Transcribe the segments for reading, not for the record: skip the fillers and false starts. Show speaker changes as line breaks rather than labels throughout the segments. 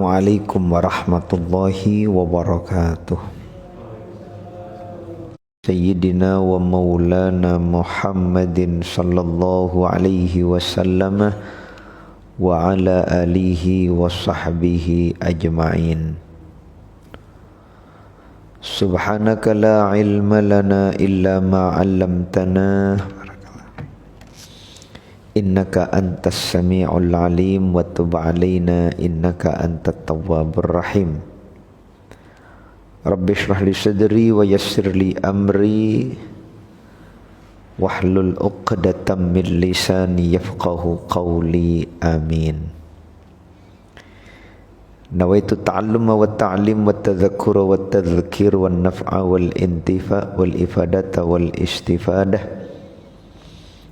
Assalamualaikum warahmatullahi wabarakatuh. Sayyidina wa maulana Muhammadin sallallahu alaihi wasallam wa ala alihi wa sahbihi ajma'in. Subhanaka la ilma lana illa ma 'allamtana innaka antas sami'ul alim wa tub 'alaina innaka antat tawwabur rahim. Rabbi shrah li sadri wa yassir li amri wahlul 'uqdatam min lisani yafqahu qawli. Amin. Nawaitu ta'alluma wa ta'lim wa tadhakkura wa tadhkir wa naf'a wal intifa wal ifadata wal istifadah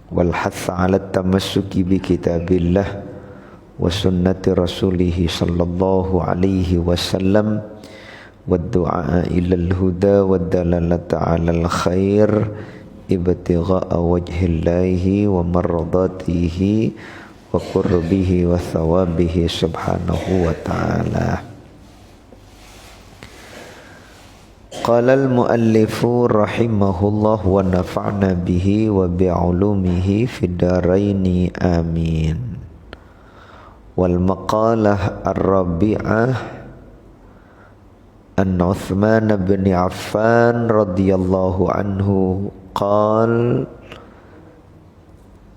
wal hatha 'ala tamassuki bi kitabillah wa sunnati rasulih sallallahu alaihi wasallam wad du'a ilal huda wad dalalata 'alal khair ibtigha'a wajhillahi wa mardatihi wa qurbihi wa thawabihi subhanahu wa ta'ala. Qala al-muallifu rahimahullah wa nafa'na bihi wa bi'ulumihi fid dharaini amin. Wal maqalah ar-rabi'ah an Uthman bin Affan radhiyallahu anhu qala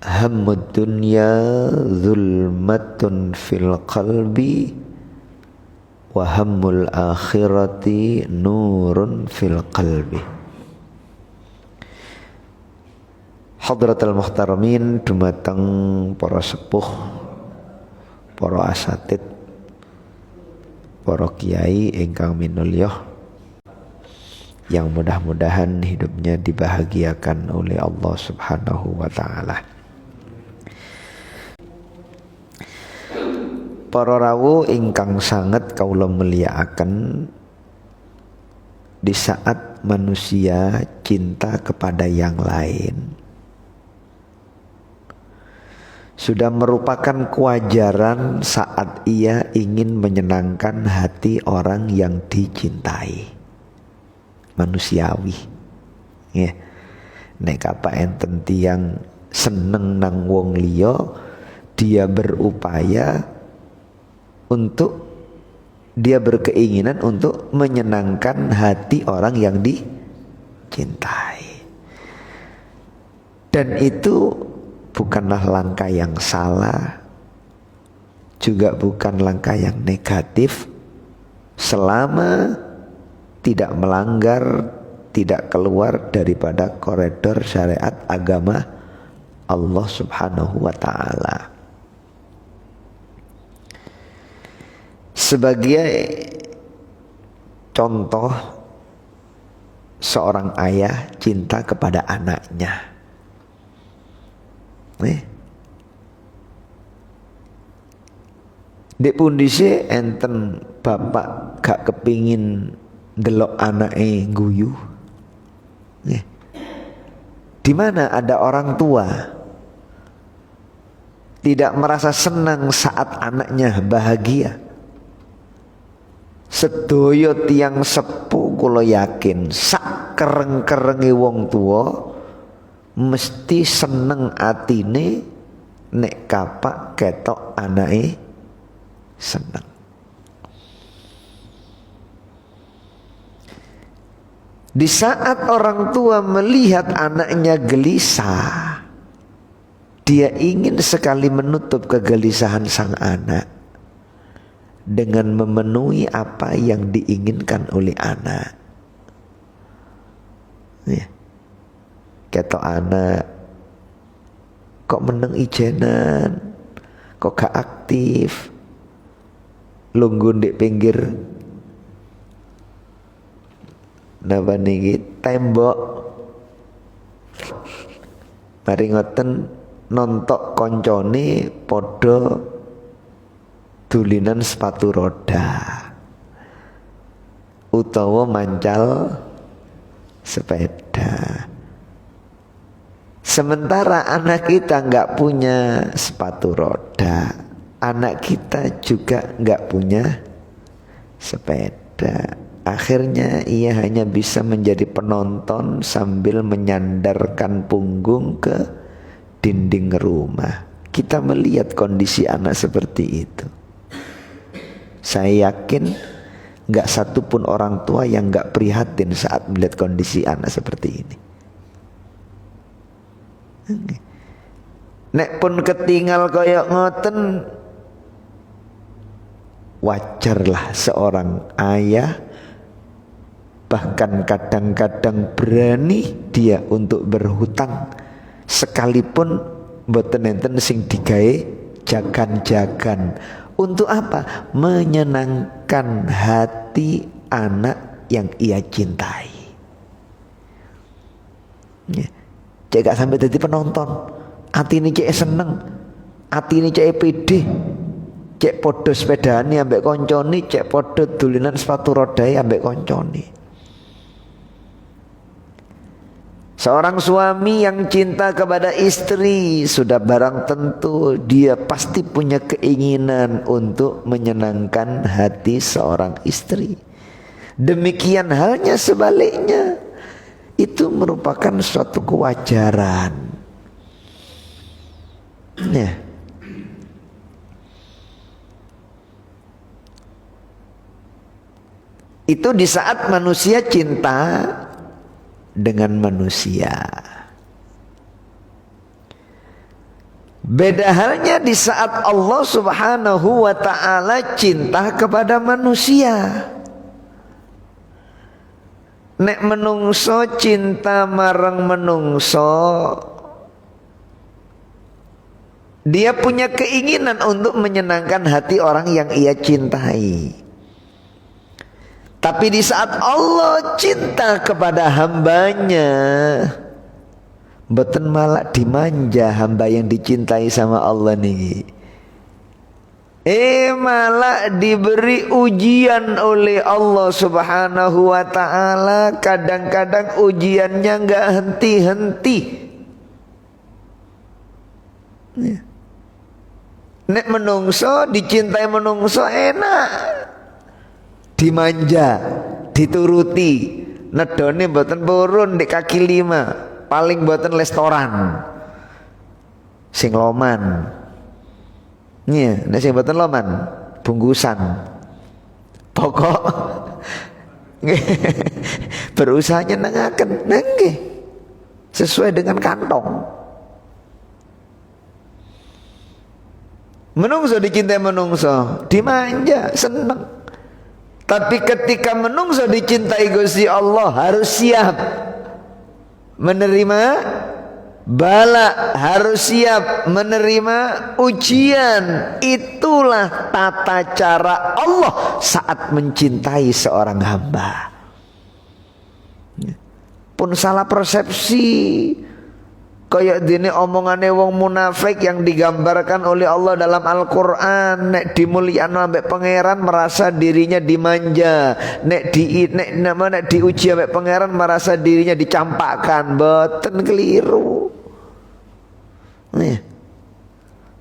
hammud dunya zulmatun fil qalbi wa hammul akhirati nurun fil qalbi. Hadratul muhtaramin, dumateng para sepuh, para asatid, para kiai ingkang minulya yang mudah-mudahan hidupnya dibahagiakan oleh Allah Subhanahu wa taala. Para rawuh ingkang sanget kaula mulyakaken, di saat manusia cinta kepada yang lain sudah merupakan kewajaran saat ia ingin menyenangkan hati orang yang dicintai. Manusiawi ya. Nek apa enten tiyang seneng nang wong liya, dia berupaya untuk dia berkeinginan untuk menyenangkan hati orang yang dicintai. Dan itu bukanlah langkah yang salah, juga bukan langkah yang negatif, selama tidak melanggar, tidak keluar daripada koridor syariat agama Allah Subhanahu wa ta'ala. Sebagai contoh, seorang ayah cinta kepada anaknya. Dek pundise enten bapak gak kepingin delok anake guyu. Di mana ada orang tua tidak merasa senang saat anaknya bahagia. Sedaya tiyang sepuh kula yakin sak kereng-kerenge wong tua mesti seneng atine nek kapak ketok anake seneng. Di saat orang tua melihat anaknya gelisah, dia ingin sekali menutup kegelisahan sang anak dengan memenuhi apa yang diinginkan oleh anak. Ketok anak kok meneng ijenan, kok gak aktif, lungguh di pinggir napa niki tembok, mari ngoten nontok koncone padha dulinan sepatu roda utawa mancal sepeda. Sementara anak kita nggak punya sepatu roda, anak kita juga nggak punya sepeda. Akhirnya ia hanya bisa menjadi penonton sambil menyandarkan punggung ke dinding rumah. Kita melihat kondisi anak seperti itu. Saya yakin gak satupun orang tua yang gak prihatin saat melihat kondisi anak seperti ini. Nek pun ketinggal koyok ngoten, wajarlah seorang ayah, bahkan kadang-kadang berani dia untuk berhutang, sekalipun mboten enten sing digawe jagan-jagan. Untuk apa? Menyenangkan hati anak yang ia cintai. Ya. Cek gak sampai jadi penonton, hati ini cek seneng, hati ini cek pede, cek podo sepedani ambek konconi, cek podo dulinan sepatu rodai ambek konconi. Seorang suami yang cinta kepada istri, sudah barang tentu dia pasti punya keinginan untuk menyenangkan hati seorang istri. Demikian halnya sebaliknya, itu merupakan suatu kewajaran. Ya. Itu di saat manusia cinta dengan manusia. Beda halnya di saat Allah Subhanahu wa ta'ala cinta kepada manusia. Nek menungso cinta marang menungso, dia punya keinginan untuk menyenangkan hati orang yang ia cintai. Tapi di saat Allah cinta kepada hambanya, mboten malah dimanja hamba yang dicintai sama Allah nih. Malah diberi ujian oleh Allah Subhanahu wa ta'ala. Kadang-kadang ujiannya gak henti-henti. Nek menungso, dicintai menungso enak, dimanja, dituruti, nedone mboten purun di kaki 5, paling mboten restoran, sing loman. Nih, nek sing mboten loman, bungkusan. Pokok berusaha nyenengaken, nggih, sesuai dengan kantong. Menungso dicintai menungso, dimanja, seneng. Tapi ketika menungso dicintai Gusti Allah, harus siap menerima bala, harus siap menerima ujian. Itulah tata cara Allah saat mencintai seorang hamba. Pun salah persepsi, kayak dini omongane wong munafik yang digambarkan oleh Allah dalam Al-Qur'an. Nek dimuliakno ambek pangeran merasa dirinya dimanja, nek diuji ambek pangeran merasa dirinya dicampakkan. Boten, keliru. Nih.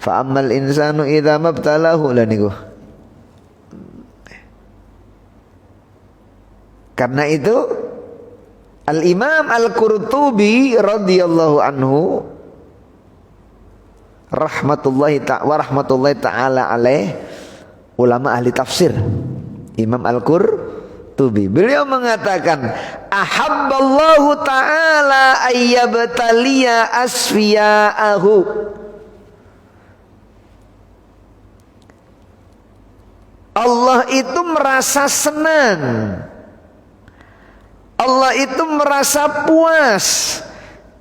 Fa ammal insanu idza mabtalahu laniku. Karena itu Al-Imam Al-Qurtubi radhiyallahu anhu rahmatullahi ta'ala alaih, ulama ahli tafsir, Imam Al-Qurtubi, beliau mengatakan ahabballahu ta'ala ayyabtaliya asfiya'ahu. Allah itu merasa senang, Allah itu merasa puas.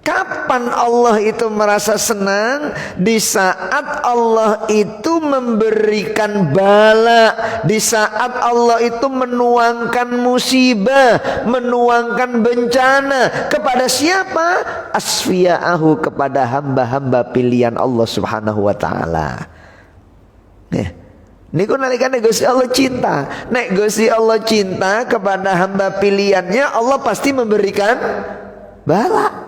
Kapan Allah itu merasa senang? Di saat Allah itu memberikan bala, di saat Allah itu menuangkan musibah, menuangkan bencana. Kepada siapa? Asfiya'ahu, kepada hamba-hamba pilihan Allah Subhanahu wa ta'ala. Niku nalikane Gusti Allah cinta. Nek Gusti Allah cinta kepada hamba pilihannya, Allah pasti memberikan bala.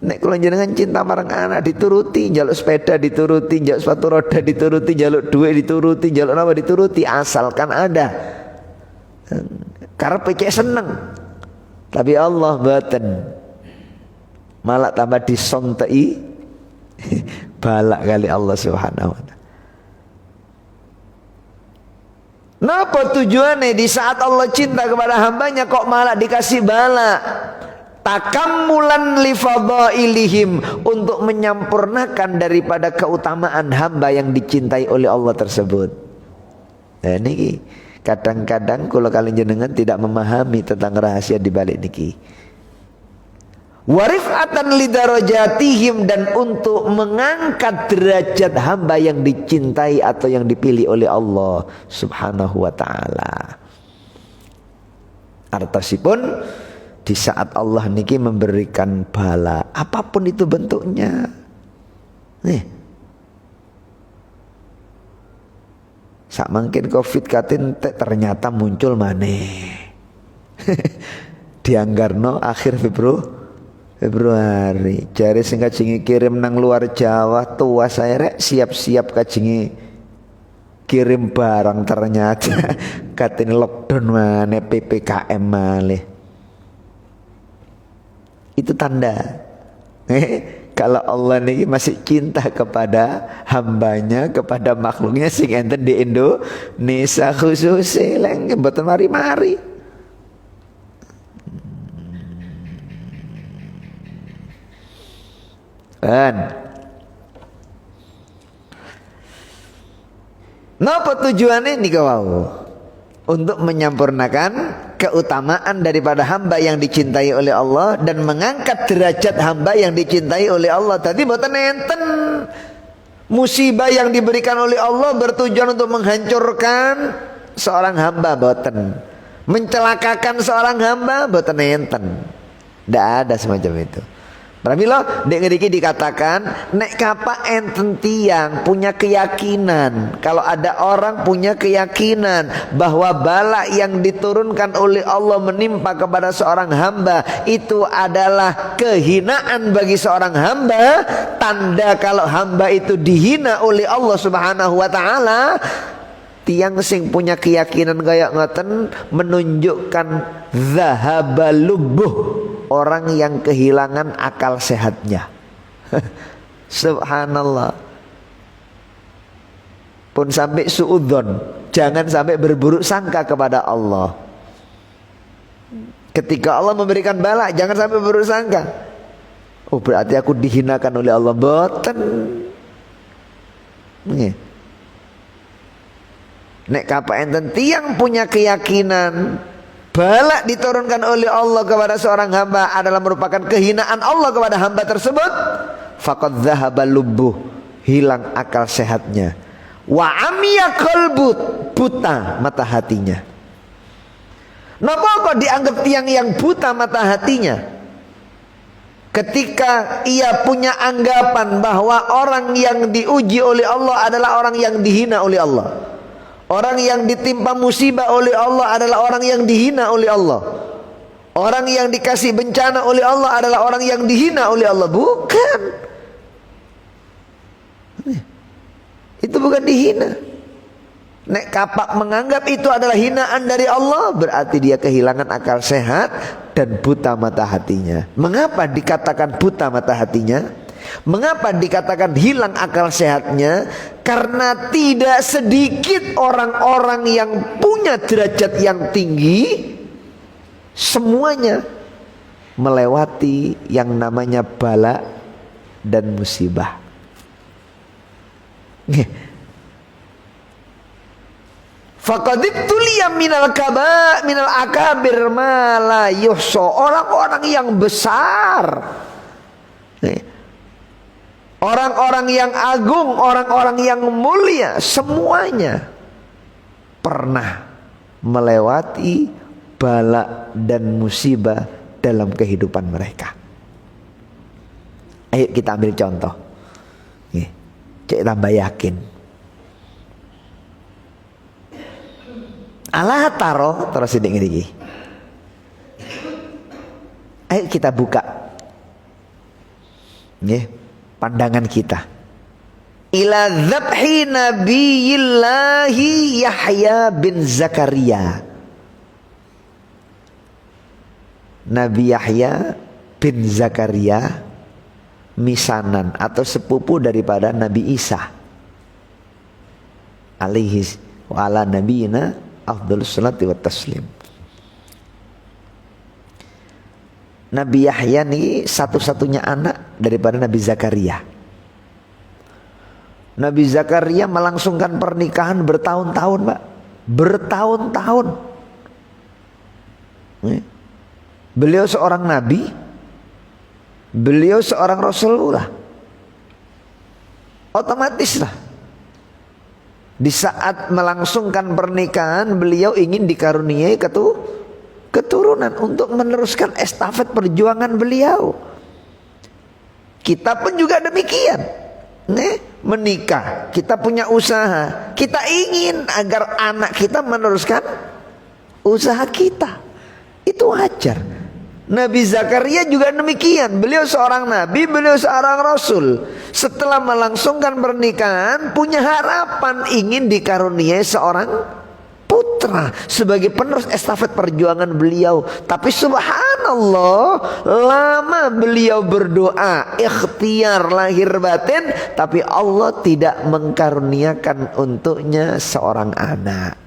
Nek kula jenengan cinta marang anak dituruti, njaluk sepeda dituruti, njaluk sepatu roda dituruti, njaluk duit dituruti, njaluk apa dituruti, asalkan ada. Karepe cek seneng. Tapi Allah mboten. Malah tambah disontei balak kali Allah Subhanahu wa taala. Napa tujuannya di saat Allah cinta kepada hambanya kok malah dikasih balak? Takammulan li fadailihim, untuk menyampurnakan daripada keutamaan hamba yang dicintai oleh Allah tersebut. Nah niki kadang-kadang kalau kalian jenengan tidak memahami tentang rahasia di balik niki. Warifatan lidarajatihim, dan untuk mengangkat derajat hamba yang dicintai atau yang dipilih oleh Allah Subhanahu wa taala. Artosipun di saat Allah niki memberikan bala, apapun itu bentuknya. Nih. Sak mungkin Covid katin ternyata muncul maneh. Dianggarno akhir Februari. Jare sing kajingi kirim nang luar Jawa, tua saya rek siap-siap kajingi kirim barang, ternyata katin lockdown maneh, PPKM malih. Itu tanda kalau Allah ini masih cinta kepada hambanya, kepada makhluknya sing enten di Indonesia khususnya leng mboten mari-mari. Napa tujuannya nika wau? Untuk menyampurnakan keutamaan daripada hamba yang dicintai oleh Allah dan mengangkat derajat hamba yang dicintai oleh Allah. Tadi mboten enten musibah yang diberikan oleh Allah bertujuan untuk menghancurkan seorang hamba, mboten. Mencelakakan seorang hamba, mboten enten. Tidak ada semacam itu. Pramila dek ngeriki dikatakan nek kapa enten tiang punya keyakinan, kalau ada orang punya keyakinan bahwa bala yang diturunkan oleh Allah menimpa kepada seorang hamba itu adalah kehinaan bagi seorang hamba, tanda kalau hamba itu dihina oleh Allah Subhanahu wa taala. Tiang sing punya keyakinan kayak ngoten menunjukkan zahaba lubbuh, orang yang kehilangan akal sehatnya. Subhanallah. Pun sampai suudzon, jangan sampai berburuk sangka kepada Allah. Ketika Allah memberikan bala, jangan sampai berburuk sangka. Oh berarti aku dihinakan oleh Allah. Boten. Nek kapa enten tiang punya keyakinan bala diturunkan oleh Allah kepada seorang hamba adalah merupakan kehinaan Allah kepada hamba tersebut, faqad dzahaba lubbuh, hilang akal sehatnya, wa amiya qalbu, buta mata hatinya. Napa kok dianggap tiang yang buta mata hatinya? Ketika ia punya anggapan bahwa orang yang diuji oleh Allah adalah orang yang dihina oleh Allah. Orang yang ditimpa musibah oleh Allah adalah orang yang dihina oleh Allah. Orang yang dikasih bencana oleh Allah adalah orang yang dihina oleh Allah. Bukan. Itu bukan dihina. Nek kapak menganggap itu adalah hinaan dari Allah, berarti dia kehilangan akal sehat dan buta mata hatinya. Mengapa dikatakan buta mata hatinya? Mengapa dikatakan hilang akal sehatnya? Karena tidak sedikit orang-orang yang punya derajat yang tinggi, semuanya melewati yang namanya bala dan musibah. Faqadibtuliya minal akabir ma la yuhsa, orang-orang yang besar, orang-orang yang agung, orang-orang yang mulia, semuanya pernah melewati bala dan musibah dalam kehidupan mereka. Ayo kita ambil contoh. Cek tambah yakin. Allah taro terus ini. Ayo kita buka Nggih, pandangan kita. Ila dzabhi nabiyillahi Yahya bin Zakaria. Nabi Yahya bin Zakaria misanan atau sepupu daripada Nabi Isa alaihi wa ala nabiyina afdhalus salati wa taslim. Nabi Yahya ini satu-satunya anak daripada Nabi Zakaria. Nabi Zakaria melangsungkan pernikahan bertahun-tahun, Pak. Bertahun-tahun. Beliau seorang nabi, beliau seorang Rasulullah. Otomatis lah. Di saat melangsungkan pernikahan, beliau ingin dikaruniai keturunan untuk meneruskan estafet perjuangan beliau. Kita pun juga demikian. Menikah, kita punya usaha, kita ingin agar anak kita meneruskan usaha kita. Itu wajar. Nabi Zakaria juga demikian. Beliau seorang nabi, beliau seorang rasul. Setelah melangsungkan pernikahan, punya harapan ingin dikaruniai seorang putra sebagai penerus estafet perjuangan beliau. Tapi subhanallah, lama beliau berdoa, ikhtiar lahir batin, tapi Allah tidak mengkaruniakan untuknya seorang anak.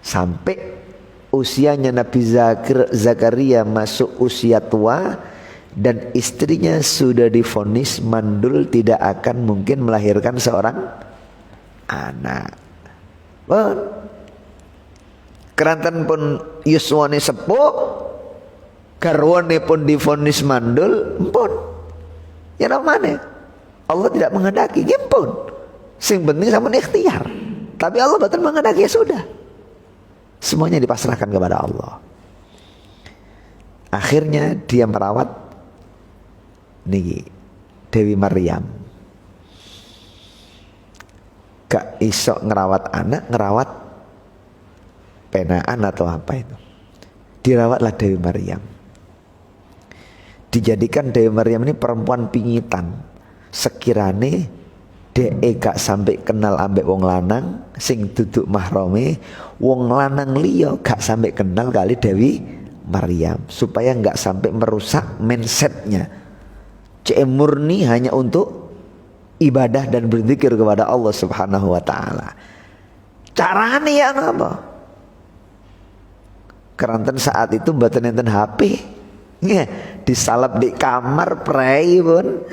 Sampai usianya Nabi Zakaria masuk usia tua dan istrinya sudah divonis mandul, tidak akan mungkin melahirkan seorang anak. Keranten pun yuswane sepuh, garwane pun divonis mandul, pun ya namanya Allah tidak menghendaki, pun sing penting sama ikhtiar. Tapi Allah betul menghendaki, ya sudah. Semuanya dipasrahkan kepada Allah. Akhirnya dia merawat nih Dewi Maryam. Gak iso ngerawat anak, ngerawat penaan atau apa itu. Dirawatlah Dewi Maryam. Dijadikan Dewi Maryam ini perempuan pingitan. Sekirane gak sampai kenal ambek wong lanang sing duduk mahrome, wong lanang liya gak sampai kenal kali Dewi Maryam, supaya gak sampai merusak mindsetnya. Cek murni hanya untuk ibadah dan berzikir kepada Allah Subhanahu wa taala. Carane ya apa? Keranten saat itu mboten enten HP. Disalap di kamar prei pun.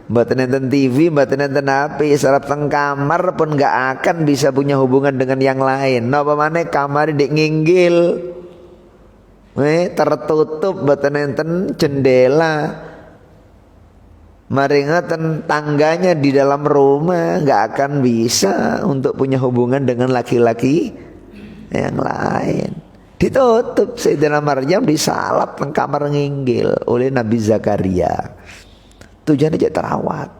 Mboten enten TV, mboten enten HP, sarap teng kamar pun gak akan bisa punya hubungan dengan yang lain. Napa maneh kamar dik nginggil. Tertutup, mboten enten jendela. Mari ngoten tangganya di dalam rumah, gak akan bisa untuk punya hubungan dengan laki-laki yang lain. Ditutup, Sayyidina Maryam disalap teng kamar nginggil oleh Nabi Zakaria. Tujuannya cek terawat,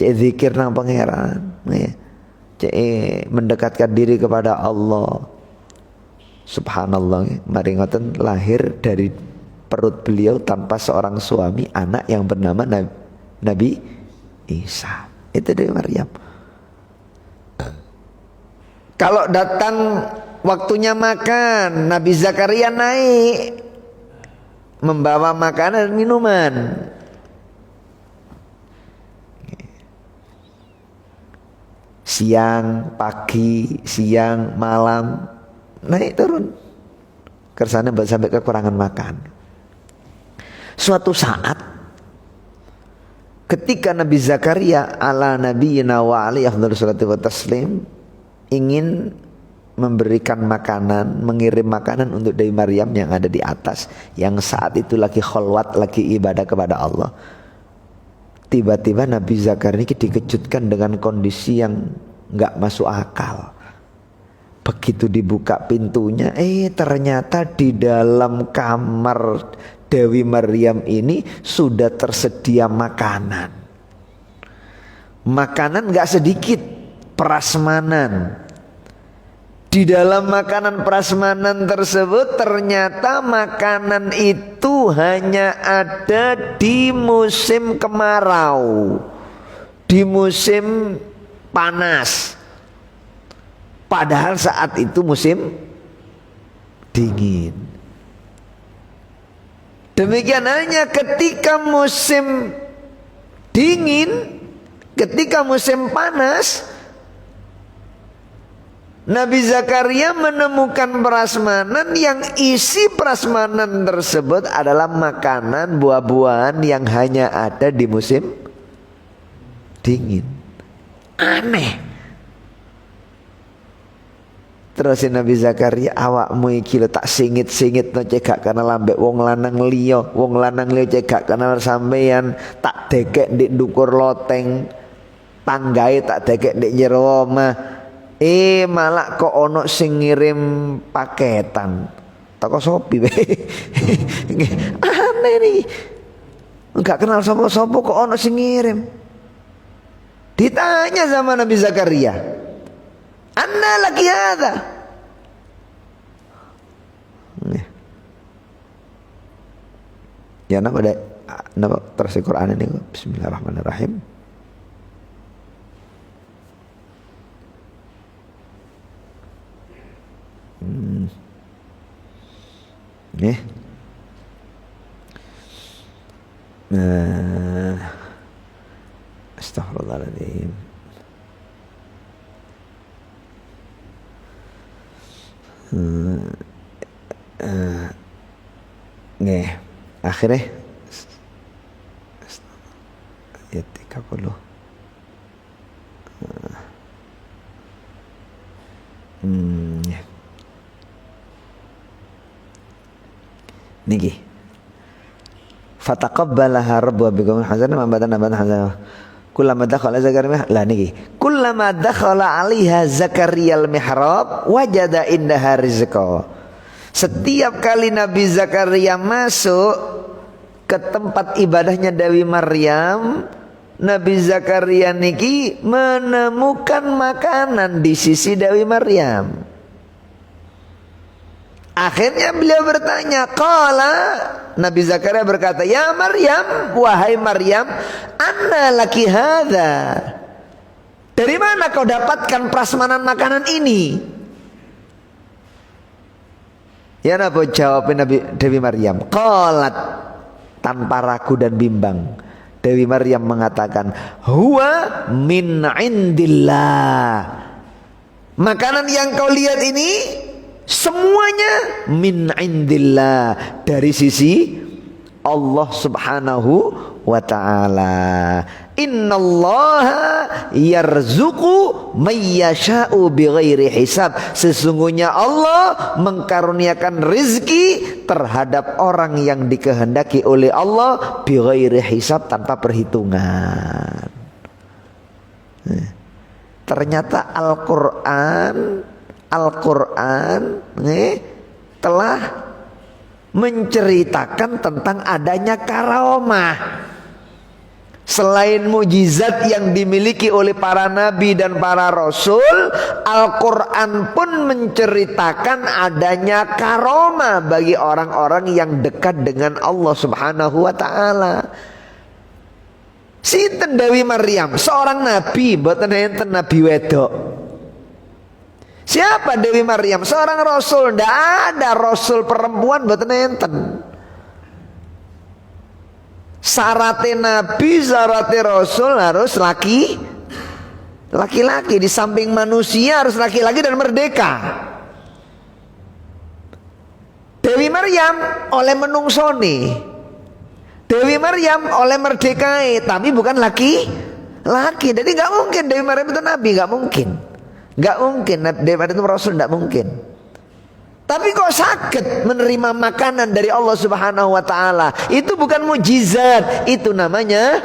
cek zikir nang pangeran, cek mendekatkan diri kepada Allah. Subhanallah, mari ngoten lahir dari perut beliau tanpa seorang suami anak yang bernama Nabi Isa. Itu dari Maryam. Kalau datang waktunya makan, Nabi Zakaria naik membawa makanan dan minuman. Siang, pagi, siang, malam, naik turun. Kersane sampai kekurangan makan. Suatu saat ketika Nabi Zakaria ala nabiyina wa alaihi afdhalus salatu wa taslim ingin memberikan makanan, mengirim makanan untuk Dewi Maryam yang ada di atas, yang saat itu lagi kholwat, lagi ibadah kepada Allah. Tiba-tiba Nabi Zakaria ini dikejutkan dengan kondisi yang gak masuk akal. Begitu dibuka pintunya, ternyata di dalam kamar Dewi Maryam ini sudah tersedia makanan. Makanan gak sedikit, prasmanan. Di dalam makanan prasmanan tersebut ternyata makanan itu hanya ada di musim kemarau, di musim panas. Padahal saat itu musim dingin. Demikian hanya ketika musim dingin, ketika musim panas, Nabi Zakaria menemukan prasmanan yang isi prasmanan tersebut adalah makanan buah-buahan yang hanya ada di musim dingin. Aneh. Terus Nabi Zakaria, awakmu iki lho tak singit-singit no cekak karena lambek wong lanang liya cekak karena sampeyan, tak dekek ndek ndukur loteng tanggae, tak dekek ndek jero omah. Malah kok ono sing ngirim paketan toko Shopee. Aneh nih, enggak kenal sapa-sapa kok ono sing ngirim. Ditanya sama Nabi Zakaria, "Anna laki hadza?" Ya nama terus Quran ini. Bismillahirrahmanirrahim. Nih. Astaghfirullahaladzim. Nih, akhirnya ayat 30. Niki fataqabbalaha rabbuha biqawmin hasanin mambatan hasanah kullama dakhala Zakaria lah niki kullama dakhala 'alaiha Zakaria al-mihrab wajada indaha rizqa. Setiap kali Nabi Zakaria masuk ke tempat ibadahnya Dewi Maryam, Nabi Zakaria niki menemukan makanan di sisi Dewi Maryam. Akhirnya beliau bertanya, Nabi Zakaria berkata, "Ya Maryam, wahai Maryam, anna laki hadza?" Dari mana kau dapatkan prasmanan makanan ini? Ya Nabi, jawab Dewi Maryam, qalat, tanpa ragu dan bimbang. Dewi Maryam mengatakan, "Huwa min indillah." Makanan yang kau lihat ini semuanya min indillah, dari sisi Allah subhanahu wa ta'ala. Innallaha yarzuqu mayyasha'u bighairi hisab. Sesungguhnya Allah mengkaruniakan rizki terhadap orang yang dikehendaki oleh Allah bighairi hisab, tanpa perhitungan. Ternyata Al-Quran telah menceritakan tentang adanya karomah. Selain mujizat yang dimiliki oleh para nabi dan para rasul, Al-Quran pun menceritakan adanya karomah bagi orang-orang yang dekat dengan Allah subhanahu wa ta'ala. Sinten Dewi Maryam, seorang nabi, mboten enten nabi wedok. Siapa Dewi Maryam? Seorang rasul. Tidak ada rasul perempuan mboten enten. Syaratnya nabi, syaratnya rasul harus laki-laki. Di samping manusia harus laki-laki dan merdeka. Dewi Maryam oleh menungsoni, Dewi Maryam oleh merdekai, tapi bukan laki-laki. Jadi nggak mungkin Dewi Maryam itu nabi, nggak mungkin. Nggak mungkin Dewi Maryam itu rasul, nggak mungkin. Tapi kok sakit menerima makanan dari Allah subhanahu wa ta'ala? Itu bukan mujizat, itu namanya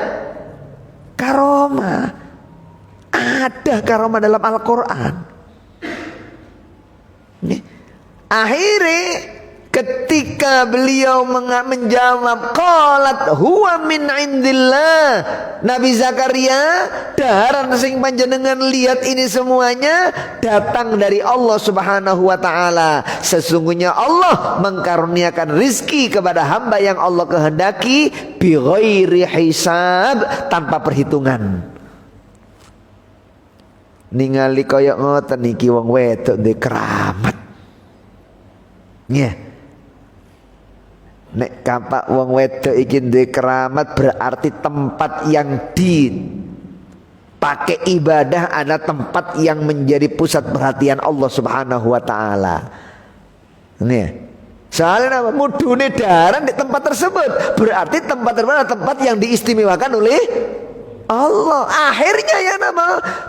karomah. Ada karomah dalam Al-Quran. Akhirnya Ketika beliau menjawab, qalat huwa min indillah. Nabi Zakaria, daharan sing panjenengan lihat ini semuanya datang dari Allah Subhanahu wa taala. Sesungguhnya Allah mengkaruniakan rizki kepada hamba yang Allah kehendaki bi ghairi hisab, tanpa perhitungan. Ningali kaya ngoten iki wong wedok duwe keramat. Nggih. Nek kapak wong wedok iki duwe keramat, berarti tempat yang dipakai ibadah adalah tempat yang menjadi pusat perhatian Allah Subhanahu wa taala. Nih. Soalnya apa? Mudune daran di tempat tersebut, berarti tempat tersebut adalah tempat yang diistimewakan oleh Allah. Akhirnya ya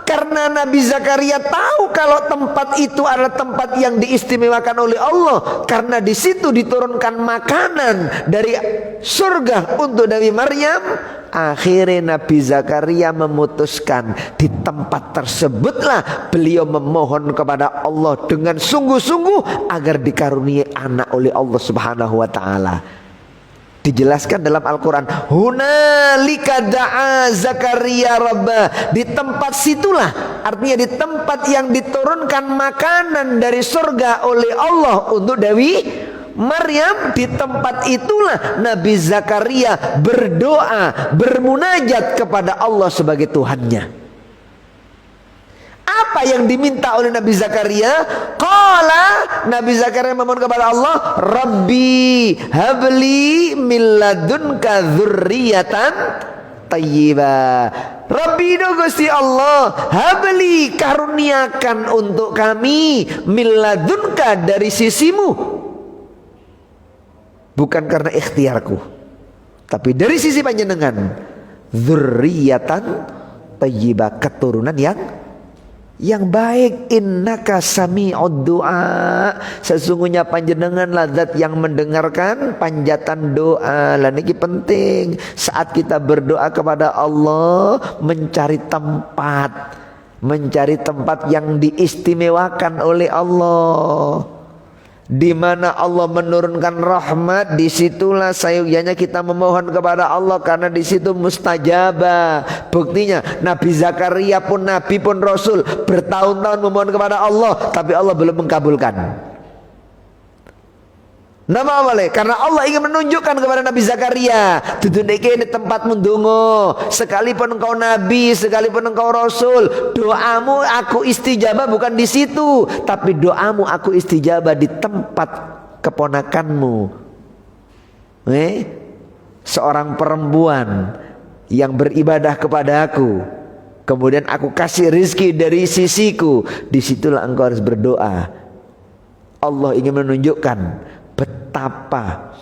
karena Nabi Zakaria tahu kalau tempat itu adalah tempat yang diistimewakan oleh Allah, karena di situ diturunkan makanan dari surga untuk Nabi Maryam. Akhirnya Nabi Zakaria memutuskan di tempat tersebutlah beliau memohon kepada Allah dengan sungguh-sungguh agar dikaruniai anak oleh Allah Subhanahu wa taala. Dijelaskan dalam Al-Quran, hunalika da'a Zakaria rabbah. Di tempat situlah, artinya di tempat yang diturunkan makanan dari surga oleh Allah untuk Dewi Maryam, di tempat itulah Nabi Zakaria berdoa, bermunajat kepada Allah sebagai Tuhannya. Apa yang diminta oleh Nabi Zakaria? Qala, Nabi Zakaria memohon kepada Allah, Rabbi habli min ladunka dzurriyyatan thayyibah. Rabbi do Gusti Allah, habli karuniakan untuk kami min ladunka dari sisimu. Bukan karena ikhtiarku, tapi dari sisi panjenengan. Dzurriyyatan thayyibah, keturunan yang baik. Innaka sami'ud du'a, sesungguhnya panjenengan zat yang mendengarkan panjatan doa. Lah niki penting saat kita berdoa kepada Allah, mencari tempat yang diistimewakan oleh Allah, di mana Allah menurunkan rahmat. Disitulah sayugyanya kita memohon kepada Allah, karena di situ mustajabah. Buktinya Nabi Zakaria pun nabi pun rasul, bertahun-tahun memohon kepada Allah, tapi Allah belum mengabulkan. Nama awalnya karena Allah ingin menunjukkan kepada Nabi Zakaria, duduk ini tempat mendungo, sekalipun engkau nabi, sekalipun engkau rasul, doamu aku istijabah bukan di situ, tapi doamu aku istijabah di tempat keponakanmu, seorang perempuan yang beribadah kepada aku, kemudian aku kasih rizki dari sisiku. Disitulah engkau harus berdoa. Allah ingin menunjukkan betapa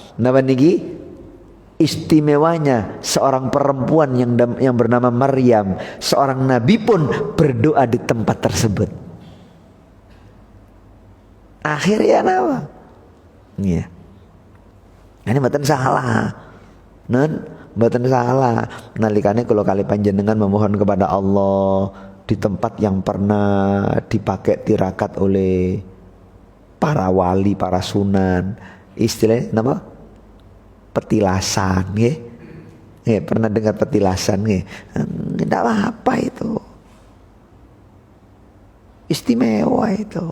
istimewanya seorang perempuan yang bernama Maryam. Seorang nabi pun berdoa di tempat tersebut. Akhirnya apa? Iya. Ini mboten salah. Mboten salah. Nalikane kalau kali panjenengan memohon kepada Allah di tempat yang pernah dipakai tirakat oleh para wali, para sunan, istilahnya nama petilasan, pernah dengar petilasan, tidak apa itu, istimewa itu.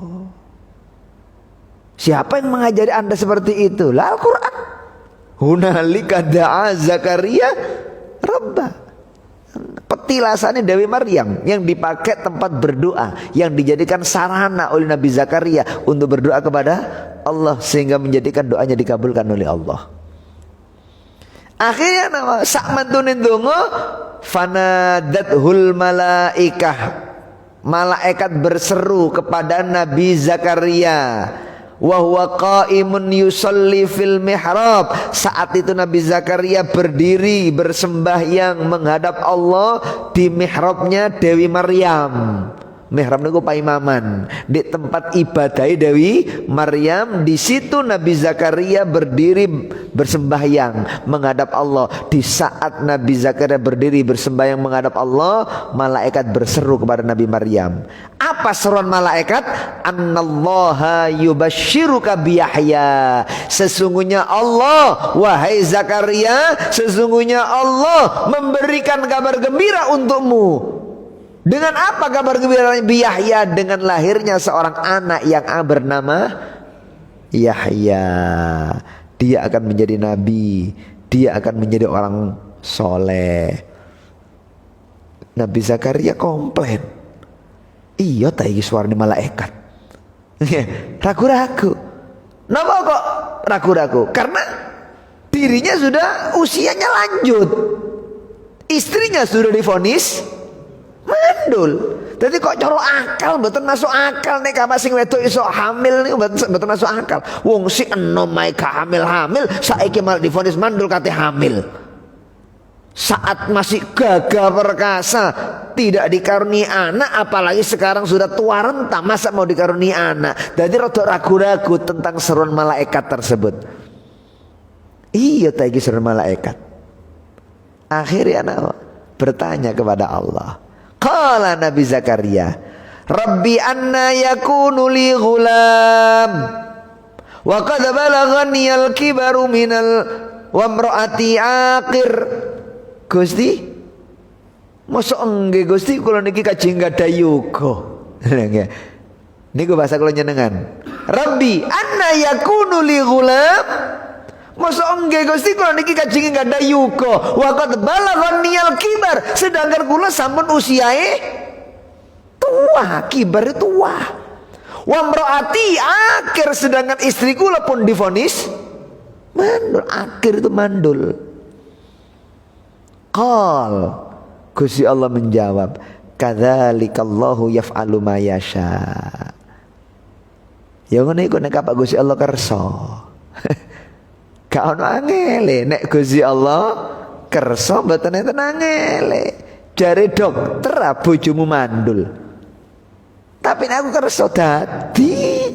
Siapa yang mengajari anda seperti itu? Lah Al-Quran. Hunalika da'a Zakaria rabbah. Petilasannya Dewi Maryam yang dipakai tempat berdoa, yang dijadikan sarana oleh Nabi Zakaria untuk berdoa kepada Allah, sehingga menjadikan doanya dikabulkan oleh Allah. Akhirnya sak mantunin dongo fanadathul malaikah, malaikat berseru kepada Nabi Zakaria. Wa huwa qaimun yusalli fil mihrab. Saat itu Nabi Zakaria berdiri bersembahyang menghadap Allah di mihrabnya Dewi Maryam. Mihrab niku paimaman di tempat ibadah Dewi Maryam. Di situ Nabi Zakaria berdiri bersembahyang menghadap Allah. Di saat Nabi Zakaria berdiri bersembahyang menghadap Allah, malaikat berseru kepada Nabi Maryam. Apa seruan malaikat? Annallaha yubasyiruka biyahya. Sesungguhnya Allah, wahai Zakaria, sesungguhnya Allah memberikan kabar gembira untukmu. Dengan apa kabar gembira Yahya? Dengan lahirnya seorang anak yang bernama Yahya. Dia akan menjadi nabi, dia akan menjadi orang soleh. Nabi Zakaria komplain, iya taiki suarane malaikat. Ragu-ragu. Kenapa kok ragu-ragu? Karena dirinya sudah usianya lanjut, istrinya sudah divonis mandul. Jadi kok coro akal, mboten masuk akal nek apa sing wedok iso hamil niku mboten masuk akal. Wong si enom ae hamil-hamil saiki malah divonis mandul kate hamil. Saat masih gagah perkasa, tidak dikaruniai anak, apalagi sekarang sudah tua renta, masa mau dikaruniai anak. Jadi rada ragu-ragu tentang seruan malaikat tersebut. Iya tadi seruan malaikat. Akhirnya anak bertanya kepada Allah. Qala Nabi Zakaria, Rabbi anna yakunu li ghulam wa qad balaghani al-kibaru minal wa imraati aqir. Gusti, mosok nggih Gusti kula niki kajeng gadah yuga. Niku bahasa kula nyenengan. Rabbi anna yakunu li ghulam. Masa enggak Gusti kula niki kajeng gadah yuga wa qad balaghani al-kibar, sedangkan kula sampun usiae tua, kibar tua. Wa mraati akhir, sedangkan istri kula pun divonis mandul. Akhir itu mandul. Qal, Gusti Allah menjawab, kadzalikallahu yaf'alu ma yasha. Ya ngono iku nek Pak Gusti Allah kersa. Gak ono angele nek Gusti Allah kersa mboten enten angele. Jare dokter bojomu mandul. Tapi nek aku kersa dadi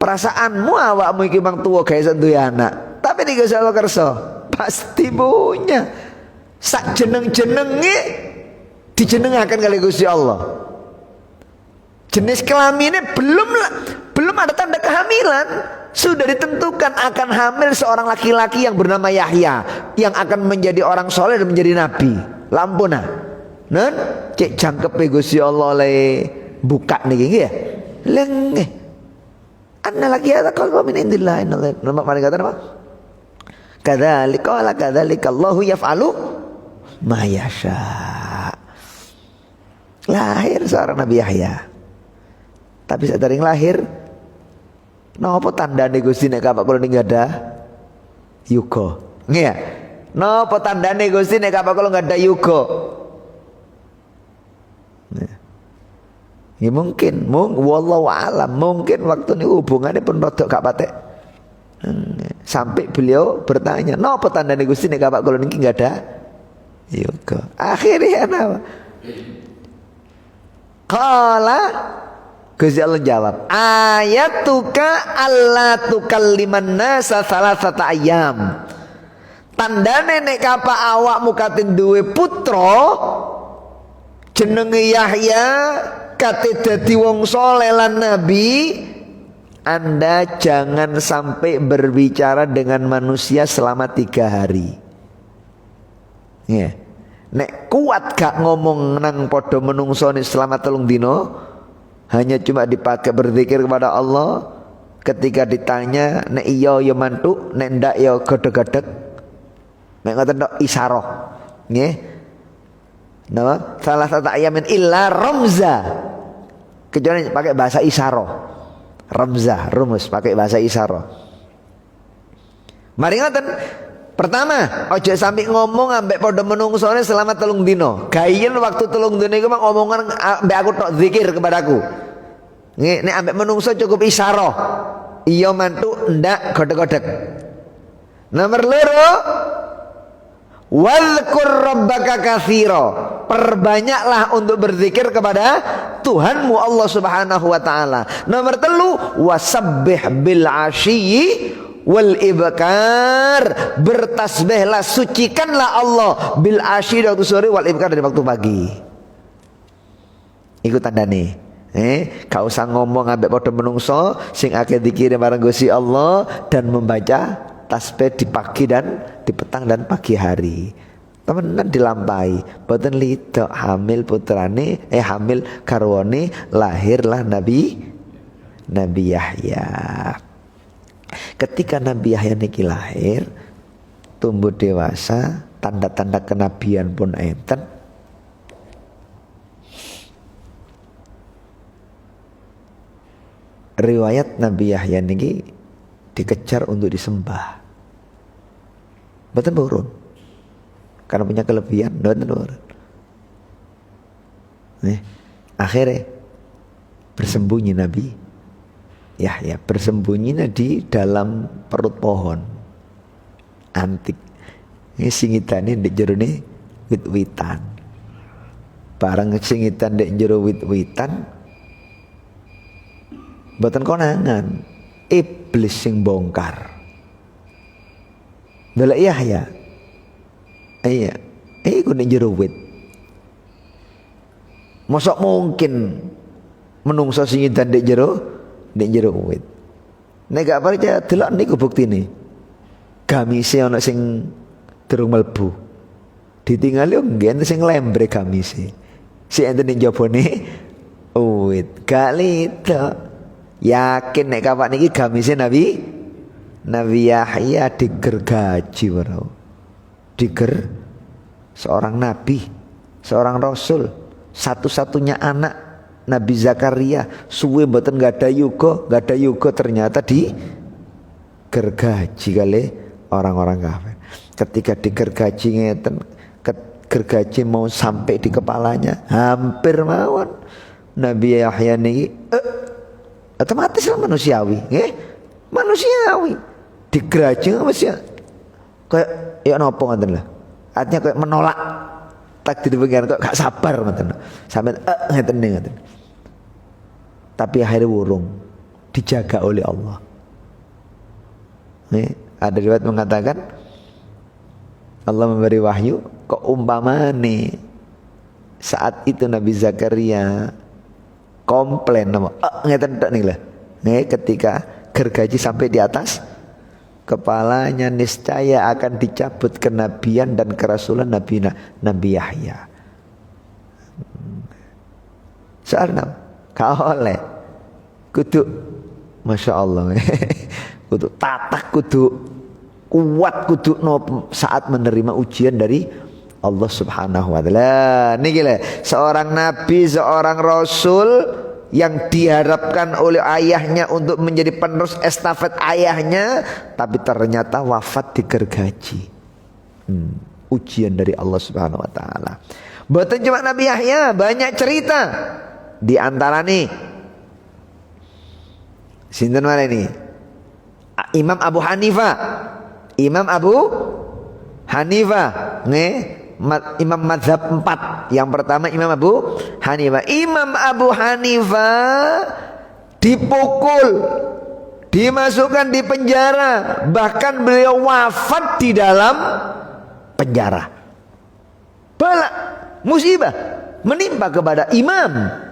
perasaanmu awakmu iki mang tuwa gawe duwe anak. Tapi nek Gusti Allah kersa pasti punya. Sak jeneng-jenenge dijenengaken kali Gusti Allah. Jenis kelaminnya belum ada tanda kehamilan, sudah ditentukan akan hamil seorang laki-laki yang bernama Yahya, yang akan menjadi orang soleh dan menjadi nabi. Lampuna, non cek jangkepe Gusti Allah le buka niki ya, leng anna lagi ada kalau min indillah innallaha nama mari kata apa? Kadzalika Allahu yaf'alu ma yasha. Lahir seorang Nabi Yahya. Tapi saat dari lahir, napa tandane Gusti nek kapak kula ning gadah yuga? Nggih ya. Napa tandane Gusti nek kapak kula gadah yuga? Ya mungkin, wallahu alam, mungkin waktu ini hubungannya pun rodok gak patek. Sampai beliau bertanya, napa tandane Gusti nek kapak kula niki gadah yuga? Akhirnya napa? Qala, Gusti Allah jawab, ayatuka alla tukalliman nasa salasata ayyam. Tandane nek kapa awakmu katin duwe putra jenenge Yahya, kate dadi wong saleh lan nabi, Anda jangan sampai berbicara dengan manusia selama 3 hari. Ya. Nek kuat gak ngomong nang padha menungsone selama 3 dino, hanya cuma dipakai berzikir kepada Allah. Ketika ditanya, nek iya ya mantuk, nek ndak ya gedeg-gedeg. Nek ngoten tok isyarah. Nggih. Napa? Salah satu ayamin illa ramza. Kecuali pakai bahasa isyarah. Ramza, rumus pakai bahasa isyarah. Mari ngoten. Pertama, ojo sampai ngomong ambek padha menungsone selama 3 dino. Gayen waktu 3 dino iku mah omongan ambek aku tok zikir kepadaku. Nek ambek menungso cukup isyarah. Iya mantuk ndak godhek-godhek. Nomor 2, Wadhkur rabbaka katsira. Perbanyaklah untuk berzikir kepada Tuhanmu Allah Subhanahu wa taala. Nomor 3, wasabbih bil asyi wal ibkar. Bertasbihlah, sucikanlah Allah bil asyi di waktu sore, wal ibkar dari waktu pagi. Iku tandane. Gak usah ngomong ambek padha menungso sing akeh dikire marang Gusti Allah dan membaca tasbih di pagi dan di petang dan pagi hari. Temenan dilampahi, boten lido hamil putrane hamil garwane, lahirlah Nabi Yahya. Ketika Nabi Yahya niki lahir, tumbuh dewasa, tanda-tanda kenabian pun enten. Riwayat Nabi Yahya niki dikejar untuk disembah. Boten burun. Karena punya kelebihan, boten burun. Akhirnya bersembunyi Nabi Yahya, bersembunyinya di dalam perut pohon antik. Ini singitane ndek jerone wit-witan. Barang singitan ndek jero wit-witan, boten konangan, iblis sing bongkar. Delok Yahya. Iya. Iku nek jero wit. Mosok mungkin menungso sing edan ndek jero wit. Nek gak percaya delok niku buktine. Gamise ana sing durung mlebu. Ditinggal yo nggih sing lembre gamise. Sing enten ning jabone wit. Gak lido. Yakin nek kapak niki gamise Nabi Yahya digergaji bro. Seorang nabi, seorang rasul, satu-satunya anak Nabi Zakaria, suwe mboten gak ada yuga ternyata digergaji kali orang-orang kafir. Ketika digergaji ngeten, gergaji mau sampai di kepalanya, hampir mawon Nabi Yahya niki otomatis lah manusiawi, manusiawi digergaji manusia kayak ya nopo ngoten lah. Artinya kayak menolak takdir pengiran, kok gak sabar ngoten. Sampai ngeten. Tapi akhirnya wurung, dijaga oleh Allah. Ada riwayat mengatakan Allah memberi wahyu, kok umpamane saat itu Nabi Zakaria komplain nama ngeten tok niku lah. Ketika gergaji sampai di atas kepalanya, niscaya akan dicabut kenabian dan kerasulan Nabi Yahya. Soalnya kau oleh kudu, masya Allah, kudu tatak, kudu kuat, kudu saat menerima ujian dari Allah Subhanahu wa taala. Niki lho, seorang nabi, seorang rasul yang diharapkan oleh ayahnya untuk menjadi penerus estafet ayahnya, tapi ternyata wafat digergaji. Ujian dari Allah Subhanahu wa taala. Bukan cuma Nabi Yahya, banyak cerita. Di antara nih sinten mana ini? Imam Abu Hanifah, Imam mazhab 4. Yang pertama Imam Abu Hanifah. Imam Abu Hanifah dipukul, dimasukkan di penjara, bahkan beliau wafat di dalam penjara. Bala musibah menimpa kepada imam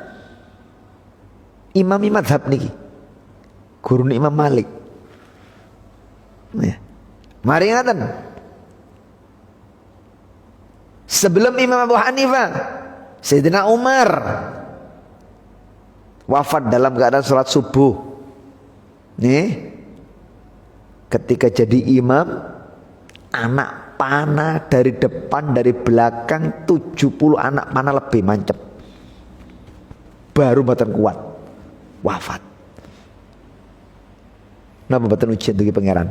mazhab niki, guru Imam Malik. Mari ngaten. Sebelum Imam Abu Hanifah, Sayyidina Umar wafat dalam keadaan sholat subuh. Ketika jadi imam, anak panah dari depan, dari belakang, 70 anak panah lebih mancep. Baru mboten kuat, wafat. Napa mboten ujian dugi pangeran?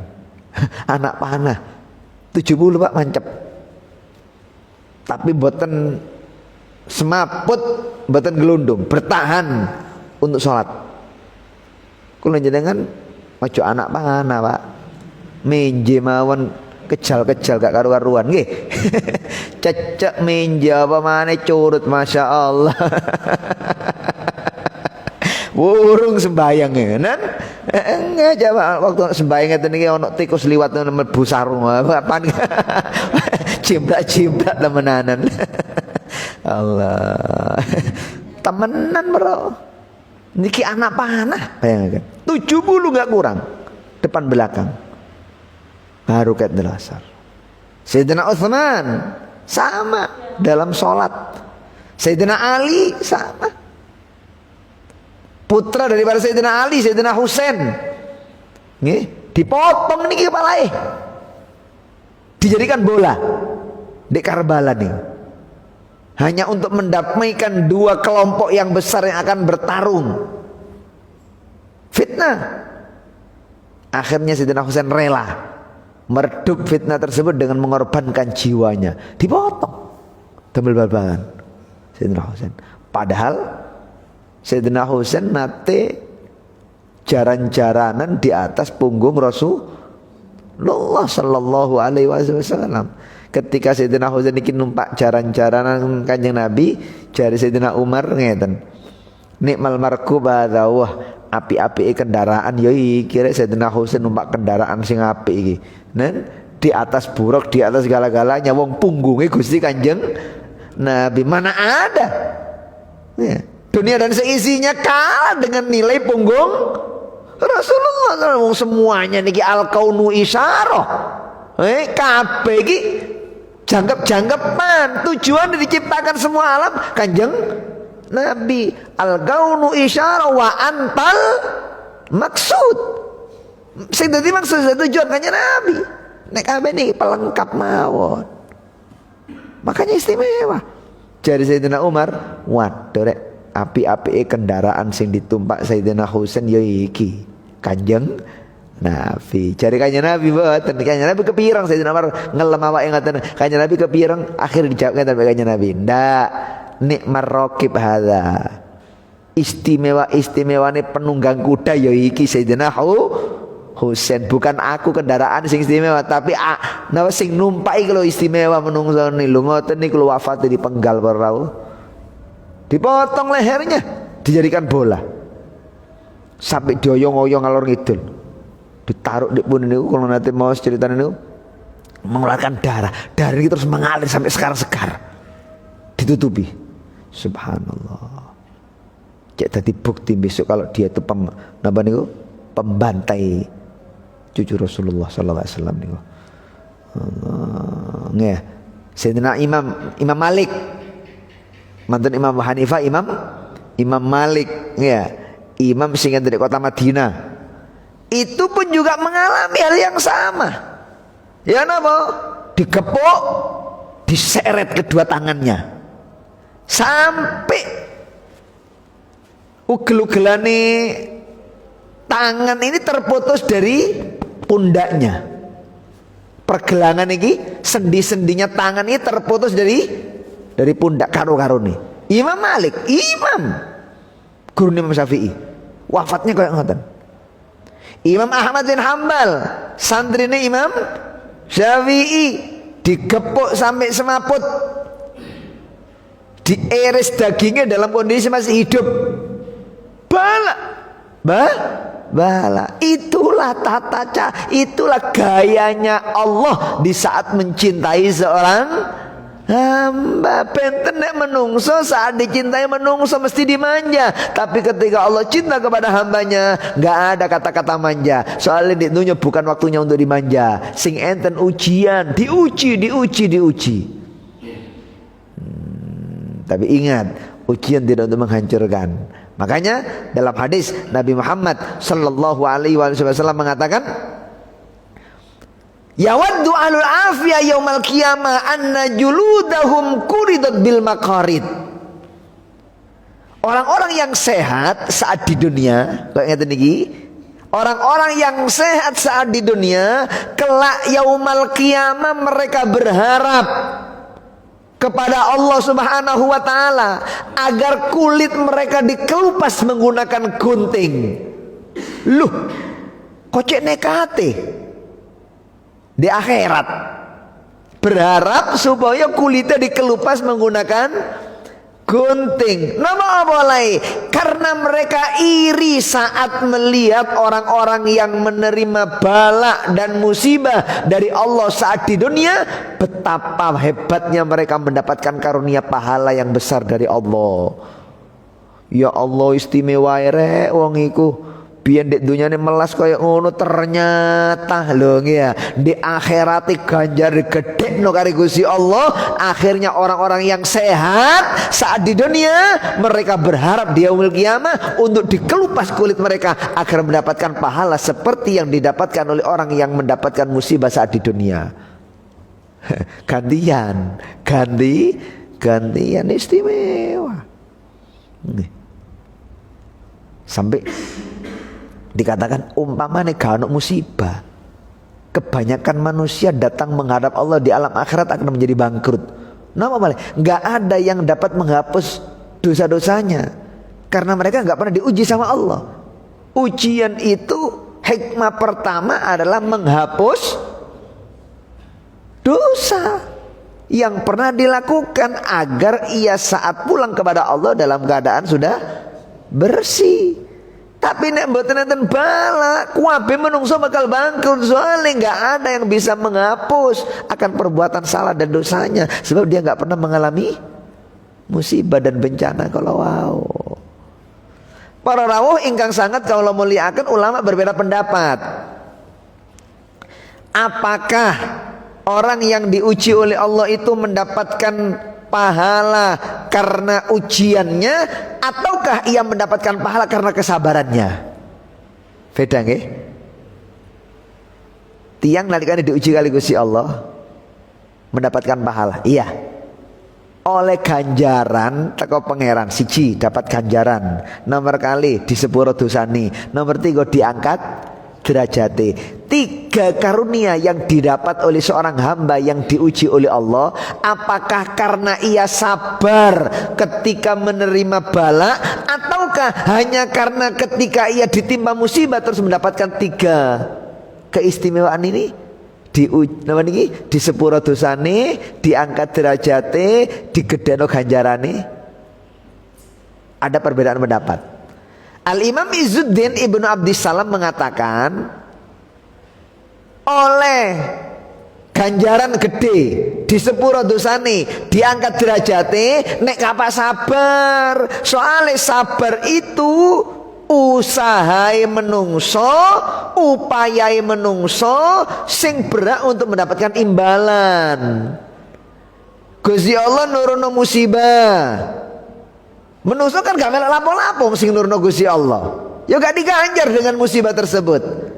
Anak panah 70 Pak mancep. Tapi mboten semaput, mboten gelundung, bertahan untuk sholat. Kula jenengan ojo anak panah Pak, menje mawon kejal-kejal gak karu-karuan nggih. Cecek menja apa maneh curut Masya Allah. Burung sembayang kan? Enggak jawab waktu sembayang ngeten iki ana tikus liwat mlebu sarung. Apaan? Cimbrak-cimbrak temenanan. Allah. Temenan bro. Niki anak panah bayangkan. 70 enggak kurang. Depan belakang. Baru kat delasar. Sayyidina Utsman sama dalam sholat. Sayyidina Ali sama. Putra daripada Sayyidina Ali, Sayyidina Husain. Nggih, dipotong niki kepalae. Dijadikan bola di Karbala nih. Hanya untuk mendamaikan dua kelompok yang besar yang akan bertarung. Fitnah. Akhirnya Sayyidina Husain rela meredup fitnah tersebut dengan mengorbankan jiwanya. Dipotong. Tembel bal-balan Sayyidina Husain. Padahal Sayyidina Husain nate jaran-jaranan di atas punggung Rasulullah sallallahu alaihi wasallam. Ketika Sayyidina Husain iki numpak jaran-jaranan Kanjeng Nabi, jari Sayyidina Umar ngeten. Nikmal markubah wah api-api kendaraan yo iki Sayyidina Husain numpak kendaraan sing apik iki. Nen di atas buruk, di atas segala-galanya wong punggungnya Gusti Kanjeng Nabi mana ada. Ya. Dunia dan seisinya kalah dengan nilai punggung Rasulullah. Semuanya niki al-kaunu isyarah. Kabeh iki jangkep-jangkepan. Tujuan diciptakan semua alam Kanjeng Nabi. Al-kaunu isyarah wa antal maksud. Sing dadi maksud tujuan Kanjeng Nabi. Nek kabeh niki pelengkap mawon. Makanya istimewa. Jadi Sayyidina Umar, waduh rek api-api kendaraan sing ditumpak Sayyidina Husain ya iki Kanjeng Nabi. Cari Kanjeng Nabi boten. Kanjeng Nabi kepirang Sayyidina Umar ngelem awake ngoten. Kanjeng Nabi kepirang akhir dijawab ngoten Kanjeng Nabi. Ndak nikmar raqib hadza. Istimewane penunggang kuda ya iki Sayyidina Husain. Bukan aku kendaraan sing istimewa tapi napa sing numpak iki lho istimewa menungso ni lho ngoten niku lho wafat di penggal perahu. Dipotong lehernya, dijadikan bola. Sampai dioyong-oyong ngalor ngidul. Ditaruh di pun ini kalau nanti mau cerita ini mengeluarkan darah. Darah ini terus mengalir sampai sekar-sekar. Ditutupi. Subhanallah. Cek tadi bukti besok kalau dia itu pembantai cucu Rasulullah sallallahu alaihi wasallam niku. Nggih. Sayyidina Imam Malik mantan Imam Hanifah, Imam Malik ya, imam sing dari kota Madinah. Itu pun juga mengalami hal yang sama. Ya napa? Digepuk, diseret kedua tangannya. Sampai ugel-ugelane tangan ini terputus dari pundaknya. Pergelangan ini, sendi-sendinya tangan ini terputus dari pundak karo-karo nih. Imam Malik, imam guru Imam Syafi'i, wafatnya kayak ngoten. Imam Ahmad bin Hambal, santrine Imam Syafi'i, digepuk sampai semaput, diiris dagingnya dalam kondisi masih hidup. Bala. Itulah itulah gayanya Allah di saat mencintai seorang hamba. Benten nek menungso saat dicintai menungso mesti dimanja. Tapi ketika Allah cinta kepada hambanya, nggak ada kata-kata manja. Soalnya di dunia bukan waktunya untuk dimanja. Sing enten ujian, diuji. Tapi ingat, ujian tidak untuk menghancurkan. Makanya dalam hadis Nabi Muhammad sallallahu alaihi wasallam mengatakan, yawaddu alul afiyah yaumal qiyamah anna juludahum kuridat bil maqarid. Orang-orang yang sehat saat di dunia, kayak ngeten niki, orang-orang yang sehat saat di dunia, kelak yaumal qiyamah mereka berharap kepada Allah Subhanahu wa taala agar kulit mereka dikelupas menggunakan gunting. Loh, kok cek nekate? di akhirat. Berharap supaya kulitnya dikelupas menggunakan gunting. Nama boleh? Karena mereka iri saat melihat orang-orang yang menerima bala dan musibah dari Allah saat di dunia, betapa hebatnya mereka mendapatkan karunia pahala yang besar dari Allah. Ya Allah, istimewa rek wong iku. Biyen di dunyane melas kaya ngono, ternyata lho ya di akhirat ganjar gedekno karo Gusti Allah. Akhirnya orang-orang yang sehat saat di dunia, mereka berharap di yaumul qiyamah untuk dikelupas kulit mereka agar mendapatkan pahala seperti yang didapatkan oleh orang yang mendapatkan musibah saat di dunia. Gantian istimewa. Sampai dikatakan umpamanya gak ada musibah, kebanyakan manusia datang menghadap Allah di alam akhirat akan menjadi bangkrut. Nama malah gak ada yang dapat menghapus dosa-dosanya karena mereka gak pernah diuji sama Allah. Ujian itu hikmah pertama adalah menghapus dosa yang pernah dilakukan agar ia saat pulang kepada Allah dalam keadaan sudah bersih. Tapi nek mboten enten bala, kuwabe menungso bakal bangkrut, soalnya nggak ada yang bisa menghapus akan perbuatan salah dan dosanya, sebab dia nggak pernah mengalami musibah dan bencana. Kalau wow, para rawuh ingkang sangat kalau muliakan, ulama berbeda pendapat. Apakah orang yang diuji oleh Allah itu mendapatkan pahala karena ujiannya, ataukah ia mendapatkan pahala karena kesabarannya? Beda nggih? Tiang nalikane diuji kali Gusti Allah mendapatkan pahala. Iya. Oleh ganjaran teko pangeran, siji dapat ganjaran, nomor kali di sepuro dosani, nomor 3 diangkat derajate. 3 karunia yang didapat oleh seorang hamba yang diuji oleh Allah. Apakah karena ia sabar ketika menerima bala, ataukah hanya karena ketika ia ditimpa musibah terus mendapatkan 3 keistimewaan ini? Di sepuro dosane, diangkat derajate, digedheno ganjarane. Ada perbedaan pendapat. Al-Imam Izzuddin Ibnu Abdissalam mengatakan, oleh ganjaran gede di sepuro dosane, diangkat derajate, nek kapak sabar. Soalnya sabar itu usahai menungso, upayai menungso sing berak untuk mendapatkan imbalan. Gusti Allah nurono musibah, menungso kan gak melok lapo-lapo sing nurono Gusti Allah, ya gak diganjar dengan musibah tersebut.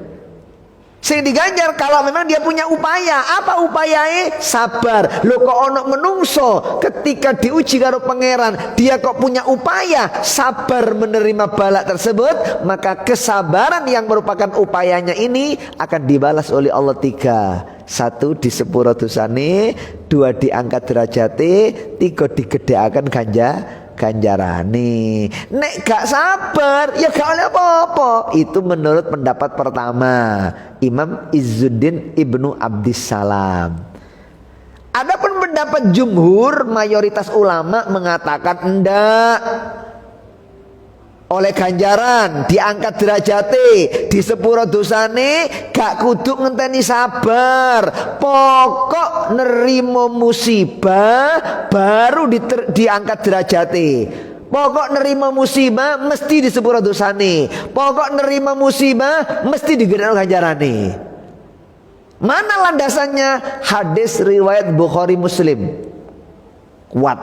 Sing diganjar kalau memang dia punya upaya. Apa upayanya? Sabar. Lo kok ono menungso ketika diuji karo pangeran, dia kok punya upaya sabar menerima bala tersebut, maka kesabaran yang merupakan upayanya ini akan dibalas oleh Allah 3. 1 di sepuro dosane, 2 diangkat derajate, 3 digedhekaken ganjarane. Nek gak sabar ya gak oleh apa-apa. Itu menurut pendapat pertama Imam Izzuddin Ibnu Abdissalam. Adapun pendapat jumhur, mayoritas ulama mengatakan enggak. Oleh ganjaran diangkat derajate, di sepuro dosane, gak kudu ngenteni sabar. Pokok nerimo musibah baru diangkat derajate. Pokok nerima musibah mesti di sepuro dosane. Pokok nerima musibah mesti digedhekno ganjarane. Mana landasannya? Hadis riwayat Bukhari Muslim. Kuat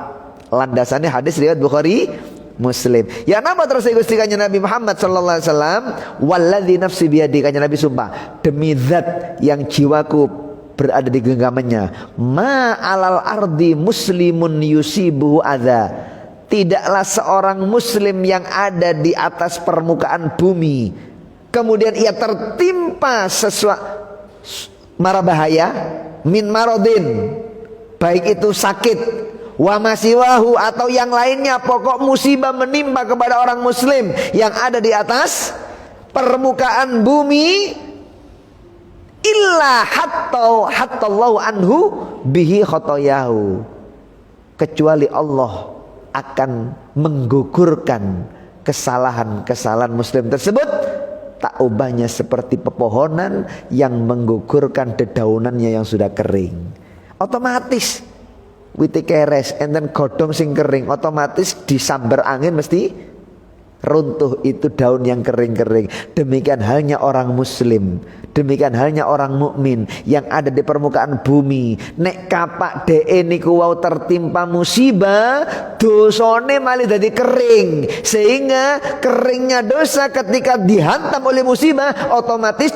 landasannya hadis riwayat Bukhari Muslim. Ya nama terus Gusti Kanjeng Nabi Muhammad sallallahu alaihi wasallam, walladzi nafsi biyadi, Kanjeng Nabi sumpah demi zat yang jiwaku berada di genggamannya, ma alal ardi muslimun yusibuhu adza, tidaklah seorang muslim yang ada di atas permukaan bumi kemudian ia tertimpa sesuatu mara bahaya, min marodin, baik itu sakit, wa masiwahu atau yang lainnya, pokok musibah menimpa kepada orang muslim yang ada di atas permukaan bumi, illa hatta Allahu anhu bihi khotoyahu, kecuali Allah akan menggugurkan kesalahan-kesalahan muslim tersebut, tak ubahnya seperti pepohonan yang menggugurkan dedaunannya yang sudah kering. Otomatis witi keres enten godhong sing kering, otomatis disambar angin mesti runtuh itu daun yang kering-kering. Demikian halnya orang muslim, demikian halnya orang mukmin yang ada di permukaan bumi. Nek kapak DE niku wau tertimpa musibah, dosane malih dadi kering. Sehingga keringnya dosa ketika dihantam oleh musibah, otomatis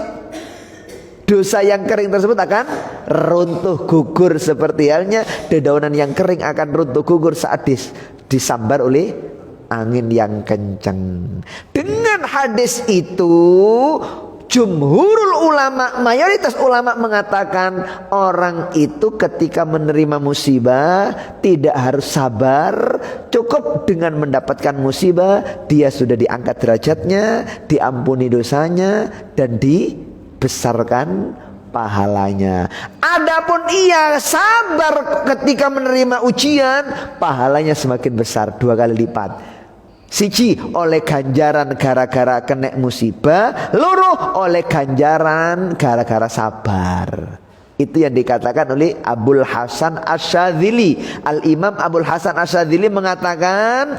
dosa yang kering tersebut akan runtuh gugur. Seperti halnya dedaunan yang kering akan runtuh gugur saat disambar oleh angin yang kencang. Dengan hadis itu jumhurul ulama, mayoritas ulama mengatakan orang itu ketika menerima musibah tidak harus sabar, cukup dengan mendapatkan musibah dia sudah diangkat derajatnya, diampuni dosanya, dan dibesarkan pahalanya. Adapun ia sabar ketika menerima ujian, pahalanya semakin besar, 2 kali lipat. Siji oleh ganjaran gara-gara kena musibah, loro oleh ganjaran gara-gara sabar. Itu yang dikatakan oleh Abul Hasan Asyadzili. Al-Imam Abul Hasan Asyadzili mengatakan,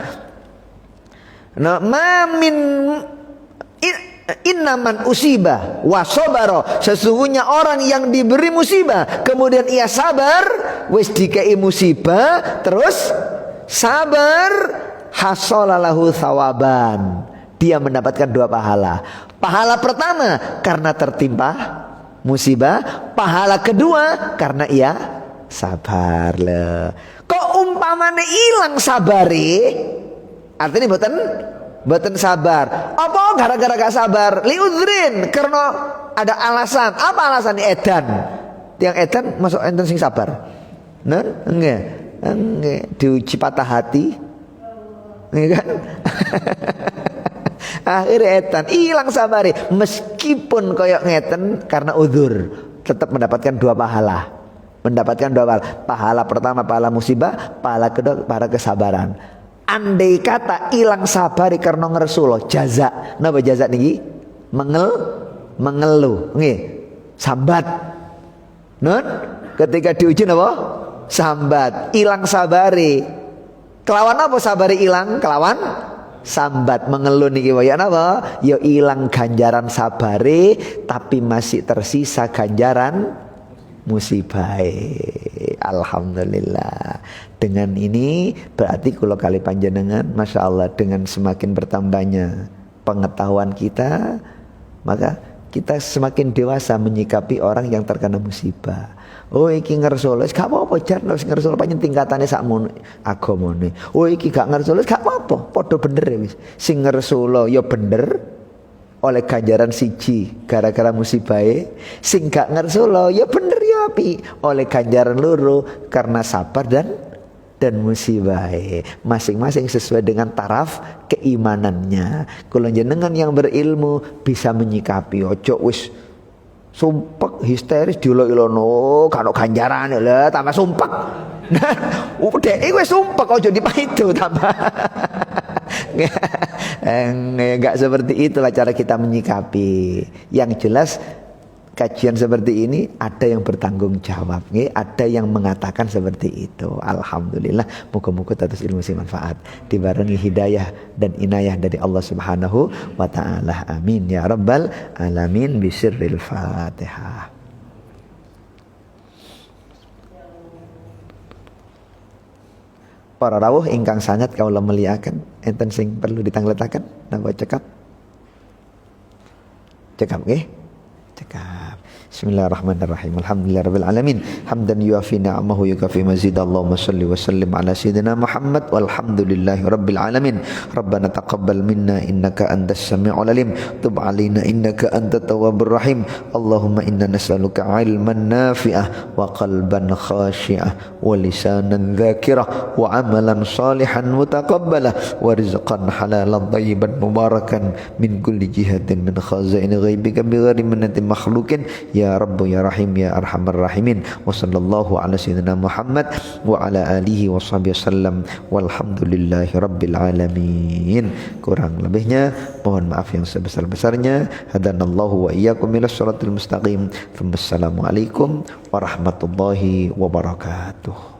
innaman usibah wasobaro, sesungguhnya orang yang diberi musibah kemudian ia sabar, wis dikei musibah terus sabar, hasolalahu thawaban, dia mendapatkan 2 pahala. Pahala pertama karena tertimpa musibah, pahala kedua karena ia sabar. Kok umpamane ilang sabari, artinya boten sabar. Apa gara-gara gak sabar? Liudrin, karena ada alasan. Apa alasan? Edan. Tiang edan masuk enten sing sabar. Nah, enggak diuji patah hati. Iya kan? Akhirnya edan hilang sabari, meskipun koyok ngeten karena udzur, tetap mendapatkan 2 pahala. Mendapatkan 2 pahala. Pahala pertama pahala musibah, pahala kedua pahala kesabaran. Andai kata ilang sabari karena ngersulo, jaza. Napa jaza niki? Mengeluh, nggih. Sambat. Nun, ketika diuji napa? Sambat. Ilang sabari. Kelawan apa sabari ilang? Kelawan sambat, mengeluh niki waya napa? Ya ilang ganjaran sabari, tapi masih tersisa ganjaran musibah. Alhamdulillah. Dengan ini berarti kalau kali panjenengan, masya Allah, dengan semakin bertambahnya pengetahuan kita, maka kita semakin dewasa menyikapi orang yang terkena musibah. Oh iki ngersolo, gak apa-apa jar, ngersolo pancen tingkatane sakmono agamane. Oh iki gak ngersolo, gak apa-apa, padha bener ya wis. Sing ngersolo ya bener oleh ganjaran siji gara-gara musibahe, sing gak ngersolo ya bener ya api oleh ganjaran loro karena sabar dan musibahe. Masing-masing sesuai dengan taraf keimanannya. Kalau jenengan yang berilmu bisa menyikapi, ojo wis sumpek histeris diulo-ilono karo ganjaran lho tambah sumpek. Nah, udah wis sumpek ojo dipaido tambah. Enggak seperti itulah cara kita menyikapi. Yang jelas kajian seperti ini ada yang bertanggung jawab, ada yang mengatakan seperti itu. Alhamdulillah, muka-muka atas ilmu si manfaat, dibarengi hidayah dan inayah dari Allah Subhanahu wa taala. Amin ya rabbal alamin. Bisirril Fatihah. Para rawuh ingkang sangat kaula muliaken, enten sing perlu ditangletaken napa cekap? Cekap nggih? Cekap. Bismillahirrahmanirrahim. Alhamdulillahirabbil alamin. Hamdan yuafi ni'amahu yukafi mazid. Allahumma shalli wa sallim ala sayyidina Muhammad walhamdulillahirabbil alamin. Rabbana taqabbal minna innaka antas samiul alim. Tub alaina innaka antat tawwabur rahim. Allahumma inna nas'aluka ilman nafi'ah wa qalban khashi'ah wa lisanan dzakirah wa amalan salihan mutaqabbalah wa rizqan halalan thayyiban mubarakan min kulli jihatin min khazain ghaibika bighairi minnatin makhluqin ya ya Rabbu ya Rahim ya Arhamar Rahimin. Wa sallallahu ala sayyidina Muhammad wa ala alihi wa sahbihi wasallam walhamdulillahi rabbil alamin. Kurang lebihnya mohon maaf yang sebesar-besarnya. Hadanallahu wa iyyakum ila shiratal mustaqim. Wassalamualaikum warahmatullahi wabarakatuh.